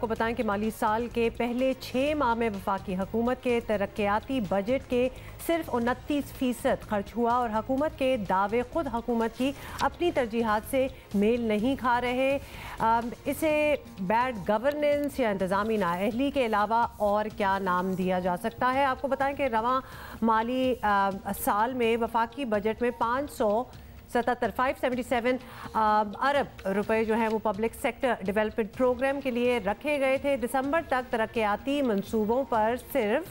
आपको बताएं कि माली साल के पहले 6 माह में वफाकी हुकूमत के तरक्याती बजट के सिर्फ 29% खर्च हुआ और हुकूमत के दावे खुद हुकूमत की अपनी तरजीहात से मेल नहीं खा रहे। इसे बैड गवर्नेंस या इंतज़ामी नाअहली के अलावा और क्या नाम दिया जा सकता है। आपको बताएं कि रवां माली साल में वफाकी बजट में 577 अरब रुपए जो है वो पब्लिक सेक्टर डेवलपमेंट प्रोग्राम के लिए रखे गए थे। दिसंबर तक तरक्याती मंसूबों पर सिर्फ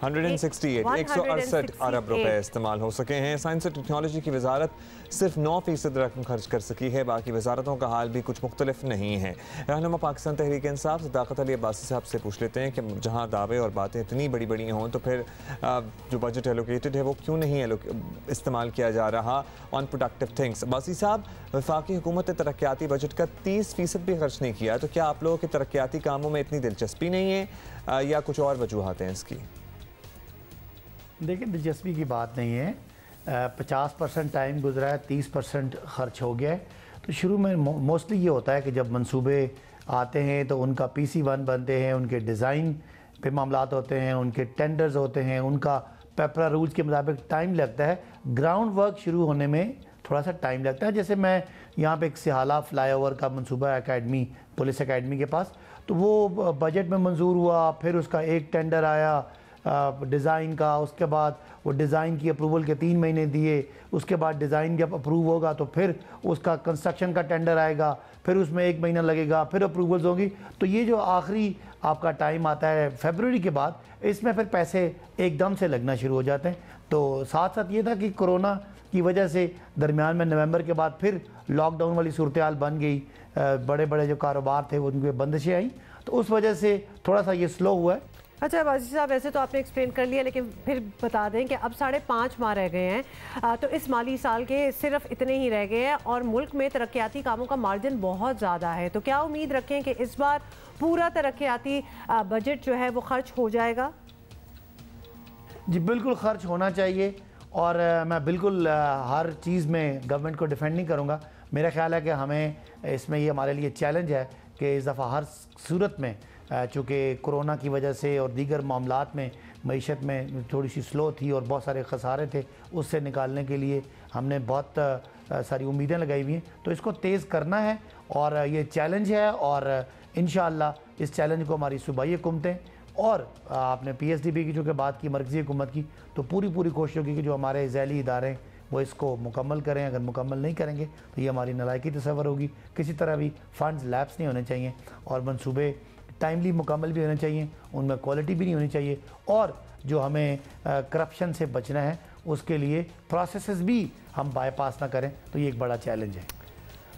168 अरब रुपए इस्तेमाल हो सके हैं। साइंस और टेक्नोलॉजी की वजारत सिर्फ 9% रकम खर्च कर सकी है। बाकी वजारतों का हाल भी कुछ मुख्तलिफ नहीं है। रहनुमा पाकिस्तान तहरीक इंसाफ सदाकत अली अब्बासी साहब से पूछ लेते हैं कि जहाँ दावे और बातें इतनी बड़ी बड़ी हों तो फिर जो बजट एलोकेटेड है वो क्यों नहीं इस्तेमाल किया जा रहा ऑन प्रोडक्टिव थिंग्स। अब्बासी साहब, वफाकी हुकूमत ने तरक्याती बजट का 30% भी खर्च नहीं किया, तो क्या आप लोगों के तरक्याती कामों में इतनी दिलचस्पी नहीं है या कुछ और वजूहत हैं इसकी? देखिए, दिलचस्पी की बात नहीं है। 50% टाइम गुजरा है, 30% खर्च हो गया है। तो शुरू में मोस्टली ये होता है कि जब मंसूबे आते हैं तो उनका PC1 बनते हैं, उनके डिज़ाइन पे मामलात होते हैं, उनके टेंडर्स होते हैं, उनका पेपरा रूल्स के मुताबिक टाइम लगता है। ग्राउंड वर्क शुरू होने में थोड़ा सा टाइम लगता है। जैसे मैं यहाँ पे एक सिहाला फ्लाईओवर का मंसूबा अकेडमी, पुलिस अकेडमी के पास, तो वो बजट में मंजूर हुआ, फिर उसका एक टेंडर आया डिज़ाइन का, उसके बाद वो डिज़ाइन की अप्रूवल के 3 महीने दिए, उसके बाद डिज़ाइन जब अप्रूव होगा तो फिर उसका कंस्ट्रक्शन का टेंडर आएगा, फिर उसमें 1 महीना लगेगा, फिर अप्रूवल्स होंगी। तो ये जो आखिरी आपका टाइम आता है फरवरी के बाद, इसमें फिर पैसे एकदम से लगना शुरू हो जाते हैं। तो साथ साथ ये था कि कोरोना की वजह से दरमियान में नवंबर के बाद फिर लॉकडाउन वाली सूरत हाल बन गई, बड़े बड़े जो कारोबार थे उनके बंदिशें आई, तो उस वजह से थोड़ा सा ये स्लो हुआ है। अच्छा अब्बासी साहब, वैसे तो आपने एक्सप्लेन कर लिया, लेकिन फिर बता दें कि अब 5.5 माह रह गए हैं, तो इस माली साल के सिर्फ इतने ही रह गए हैं और मुल्क में तरक्याती कामों का मार्जिन बहुत ज़्यादा है। तो क्या उम्मीद रखें कि इस बार पूरा तरक्याती बजट जो है वो खर्च हो जाएगा? जी बिल्कुल खर्च होना चाहिए, और मैं बिल्कुल हर चीज़ में गवर्नमेंट को डिफेंड नहीं करूँगा। मेरा ख्याल है कि हमें इसमें ये हमारे लिए चैलेंज है कि इस दफ़ा हर सूरत में, चूँकि कोरोना की वजह से और दीगर मामलात में मईशत में थोड़ी सी स्लो थी और बहुत सारे खसारे थे, उससे निकालने के लिए हमने बहुत सारी उम्मीदें लगाई हुई हैं। तो इसको तेज़ करना है और ये चैलेंज है, और इंशाअल्लाह इस चैलेंज को हमारी सूबाई हुकूमतें और आपने PSDB की जो कि बात की मरकज़ी हुकूमत की, तो पूरी कोशिश होगी कि जो हमारे ज़ैली इदारे हैं वो इसको मुकम्मल करें। अगर मुकम्मल नहीं करेंगे तो ये हमारी नालायकी तस्वर होगी। किसी तरह भी फ़ंड्स लैप्स नहीं होने चाहिए और मनसूबे टाइमली मुकम्मल भी होने चाहिए, उनमें क्वालिटी भी नहीं होनी चाहिए, और जो हमें करप्शन से बचना है उसके लिए प्रोसेसेस भी हम बाईपास ना करें। तो ये एक बड़ा चैलेंज है।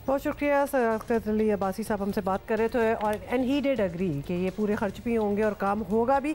बहुत शुक्रिया सदाकत अली अब्बासी साहब हमसे बात कर रहे थे, और एंड ही डिड एग्री कि ये पूरे खर्च भी होंगे और काम होगा भी।